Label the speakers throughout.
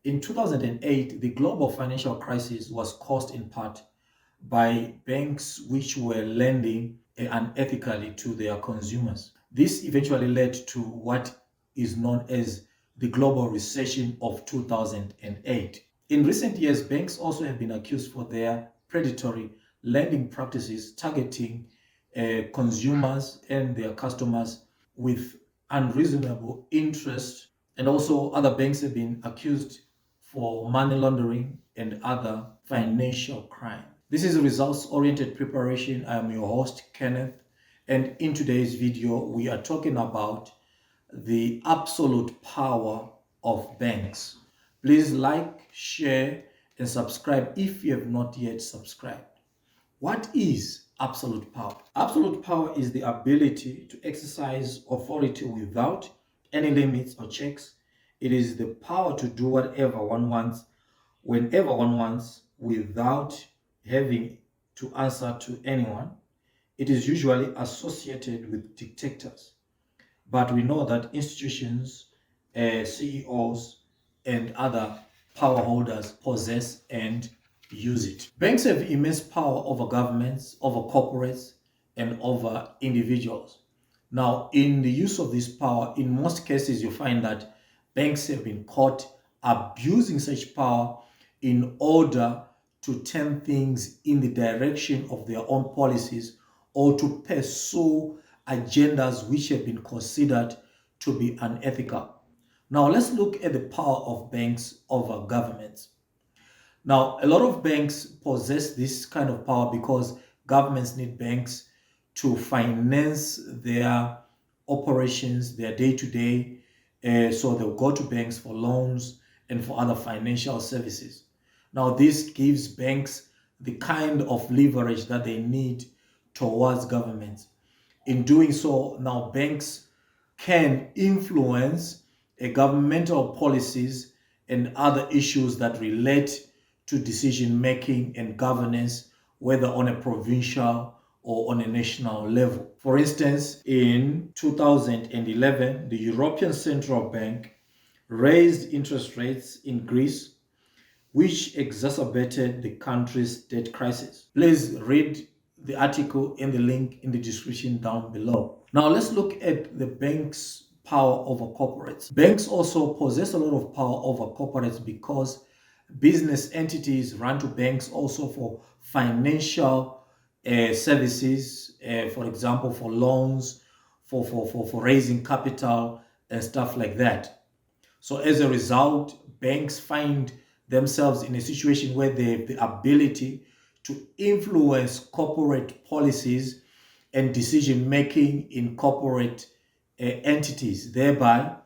Speaker 1: In 2008, the global financial crisis was caused in part by banks which were lending unethically to their consumers. This eventually led to what is known as the global recession of 2008. In recent years, banks also have been accused for their predatory lending practices targeting consumers and their customers with unreasonable interest. And also, other banks have been accused for money laundering and other financial crime. This is results-oriented preparation. I am your host, Kenneth, and in today's video, we are talking about the absolute power of banks. Please like, share, and subscribe if you have not yet subscribed. What is absolute power? Absolute power is the ability to exercise authority without any limits or checks. It is the power to do whatever one wants, whenever one wants, without having to answer to anyone. It is usually associated with dictators. But we know that institutions, CEOs, and other power holders possess and use it. Banks have immense power over governments, over corporates, and over individuals. Now, in the use of this power, in most cases, you find that banks have been caught abusing such power in order to turn things in the direction of their own policies or to pursue agendas which have been considered to be unethical. Now, let's look at the power of banks over governments. Now, a lot of banks possess this kind of power because governments need banks to finance their operations, their day-to-day. So they'll go to banks for loans and for other financial services. Now, this gives banks the kind of leverage that they need towards governments. In doing so, now banks can influence governmental policies and other issues that relate to decision making and governance, whether on a provincial or on a national level. For instance, in 2011, the European Central Bank raised interest rates in Greece, which exacerbated the country's debt crisis. Please read the article in the link in the description down below. Now let's look at the bank's power over corporates. Banks also possess a lot of power over corporates because business entities run to banks also for financial services, for example, for loans, for raising capital and stuff like that. So as a result, banks find themselves in a situation where they have the ability to influence corporate policies and decision making in corporate entities, thereby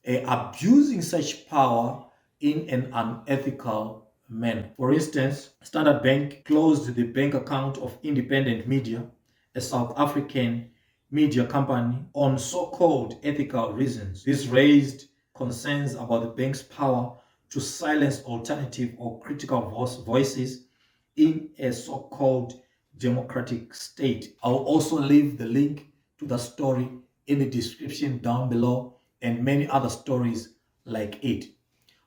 Speaker 1: abusing such power in an unethical manner. For instance, Standard Bank closed the bank account of Independent Media, a South African media company, on so-called ethical reasons. This raised concerns about the bank's power to silence alternative or critical voices in a so-called democratic state. I'll also leave the link to the story in the description down below and many other stories like it.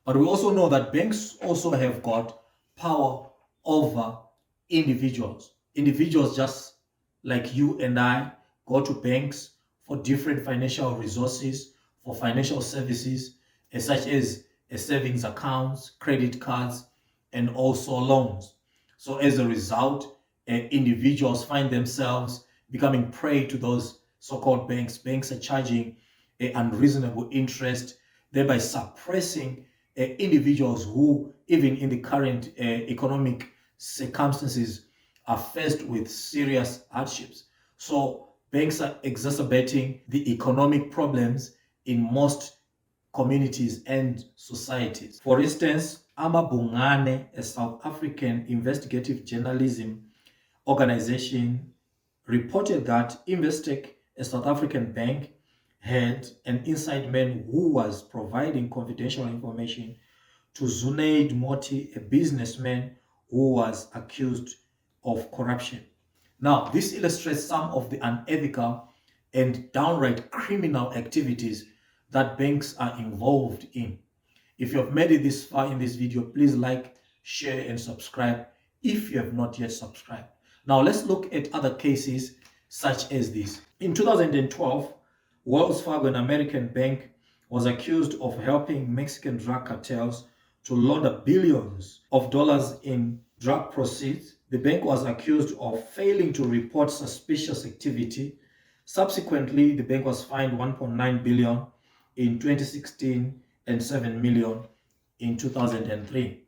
Speaker 1: But we also know that banks also have got power over individuals. Individuals just like you and I go to banks for different financial resources, for financial services, such as savings accounts, credit cards, and also loans. So as a result, individuals find themselves becoming prey to those so-called banks. Banks are charging an unreasonable interest, thereby suppressing individuals who, even in the current economic circumstances, are faced with serious hardships. So banks are exacerbating the economic problems in most communities and societies. For instance, Amabungane, a South African investigative journalism organization, reported that Investec, a South African bank, had an inside man who was providing confidential information to Zunaid Moti, a businessman who was accused of corruption. Now, this illustrates some of the unethical and downright criminal activities that banks are involved in. If you have made it this far in this video, please like, share, and subscribe if you have not yet subscribed. Now let's look at other cases such as this. In 2012, Wells Fargo, an American bank, was accused of helping Mexican drug cartels to launder billions of dollars in drug proceeds. The bank was accused of failing to report suspicious activity. Subsequently, the bank was fined $1.9 billion in 2016 and $7 million in 2003.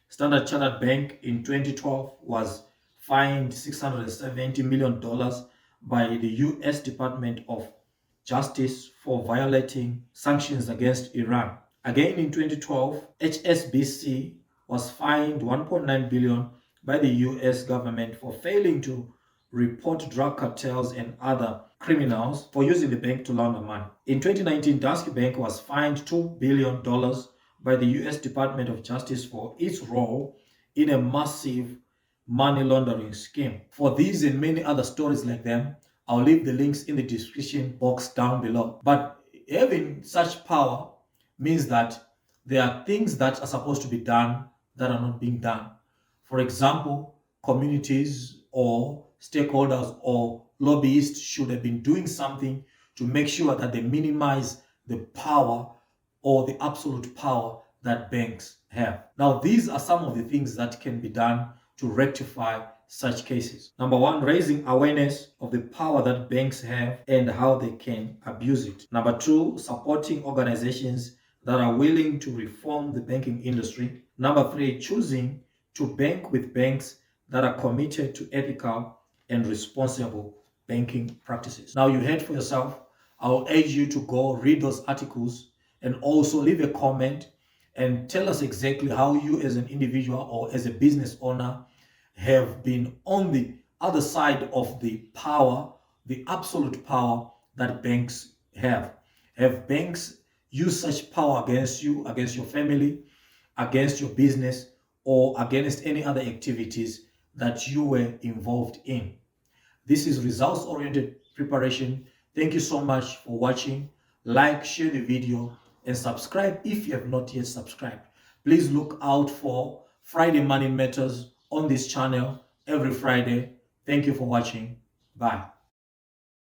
Speaker 1: Standard Chartered Bank in 2012 was fined $670 million by the U.S. Department of Justice for violating sanctions against Iran. Again in 2012, HSBC was fined $1.9 billion by the U.S. government for failing to report drug cartels and other criminals for using the bank to launder money. In 2019, Danske Bank was fined $2 billion by the U.S. Department of Justice for its role in a massive money laundering scheme. For these and many other stories like them, I'll leave the links in the description box down below. But having such power means that there are things that are supposed to be done that are not being done. For example, communities or stakeholders or lobbyists should have been doing something to make sure that they minimize the power or the absolute power that banks have. Now, these are some of the things that can be done to rectify such cases. Number one, raising awareness of the power that banks have and how they can abuse it. Number two, supporting organizations that are willing to reform the banking industry. Number three, choosing to bank with banks that are committed to ethical and responsible banking practices. Now, you heard for yourself. I'll urge you to go read those articles and also leave a comment and tell us exactly how you as an individual or as a business owner have been on the other side of the power, the absolute power that banks have. Have banks used such power against you, against your family, against your business, or against any other activities that you were involved in? This is results-oriented preparation. Thank you so much for watching. Like, share the video, and subscribe if you have not yet subscribed. Please look out for Friday Money Matters on this channel every Friday. Thank you for watching. Bye.